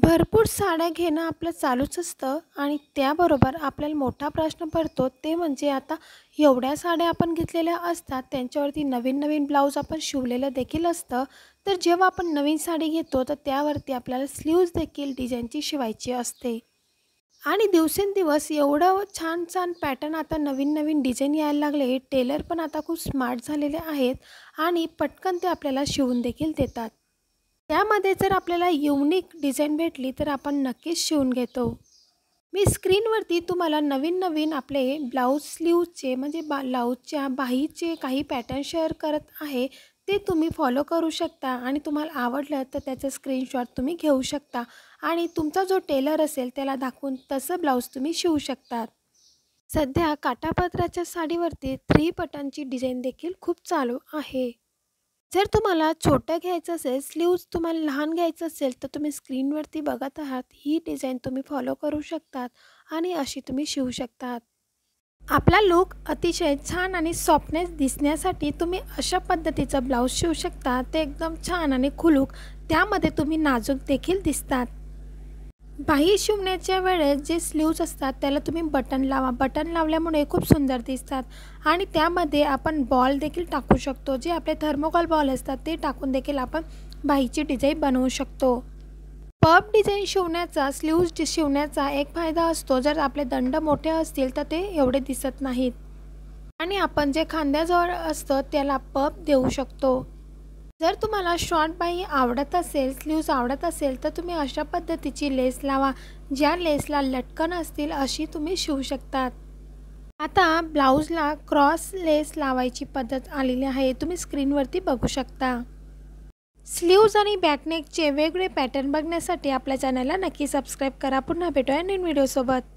भरपूर साड्या घेणं आपलं चालूच असतं आणि त्याबरोबर आपल्याला मोठा प्रश्न पडतो ते म्हणजे आता एवढ्या साड्या आपण घेतलेल्या असतात त्यांच्यावरती नवीन नवीन ब्लाऊज आपण शिवलेलं देखील असतं. तर जेव्हा आपण नवीन साडी घेतो तर त्यावरती आपल्याला स्लीव्ज देखील डिझाईनची शिवायची असते. आणि दिवसेंदिवस एवढं छान छान पॅटर्न आता नवीन नवीन डिझाईन यायला लागले. टेलर पण आता खूप स्मार्ट झालेले आहेत आणि पटकन ते आपल्याला शिवून देखील देतात. त्यामध्ये जर आपल्याला युनिक डिझाईन भेटली तर आपण नक्कीच शिवून घेतो. मी स्क्रीनवरती तुम्हाला नवीन नवीन आपले ब्लाऊज स्लीवचे म्हणजे ब्लाऊजच्या बाहीचे काही पॅटर्न शेअर करत आहे. ते तुम्ही फॉलो करू शकता आणि तुम्हाला आवडलं तर त्याचं स्क्रीनशॉट तुम्ही घेऊ शकता आणि तुमचा जो टेलर असेल त्याला दाखवून तसं ब्लाऊज तुम्ही शिवू शकतात. सध्या काठापदराच्या साडीवरती 3 बटनची डिझाईन देखील खूप चालू आहे. जर तुम्हाला छोटं घ्यायचं असेल, स्लीव्ज तुम्हाला लहान घ्यायचं असेल, तर तुम्ही स्क्रीनवरती बघत आहात ही डिझाईन तुम्ही फॉलो करू शकतात आणि अशी तुम्ही शिवू शकतात. आपला लूक अतिशय छान आणि सॉफ्टनेस दिसण्यासाठी तुम्ही अशा पद्धतीचं ब्लाऊज शिवू शकता. ते एकदम छान आणि खुलूक त्यामध्ये तुम्ही नाजूक देखील दिसतात. बाही शिवण्याच्या वेळेस जे स्लीव्ज असतात त्याला तुम्ही बटन लावा. बटन लावल्यामुळे खूप सुंदर दिसतात आणि त्यामध्ये आपण बॉल देखील टाकू शकतो. जे आपले थर्मोकॉल बॉल असतात ते टाकून देखील आपण बाहीची डिझाईन बनवू शकतो. पफ डिझाईन शिवण्याचा स्लीव्ज शिवण्याचा एक फायदा असतो, जर आपले दंड मोठे असतील तर ते एवढे दिसत नाहीत आणि आपण जे खांद्याजवळ असतं त्याला पफ देऊ शकतो. जर तुम्हाला शॉर्ट बाही आवडत असेल, स्लीव्ज आवडत असेल तर तुम्ही अशा पद्धतीची लेस लावा. ज्या लेसला लटकन असतील अशी तुम्ही शिवू शकतात. आता ब्लाऊजला क्रॉस लेस लावायची पद्धत आलेली आहे. तुम्ही स्क्रीनवरती बघू शकता. स्लीव्ज आणि बॅकनेकचे वेगवेगळे पॅटर्न बघण्यासाठी आपल्या चॅनलला नक्की सबस्क्राईब करा. पुन्हा भेटूया नवीन व्हिडिओसोबत.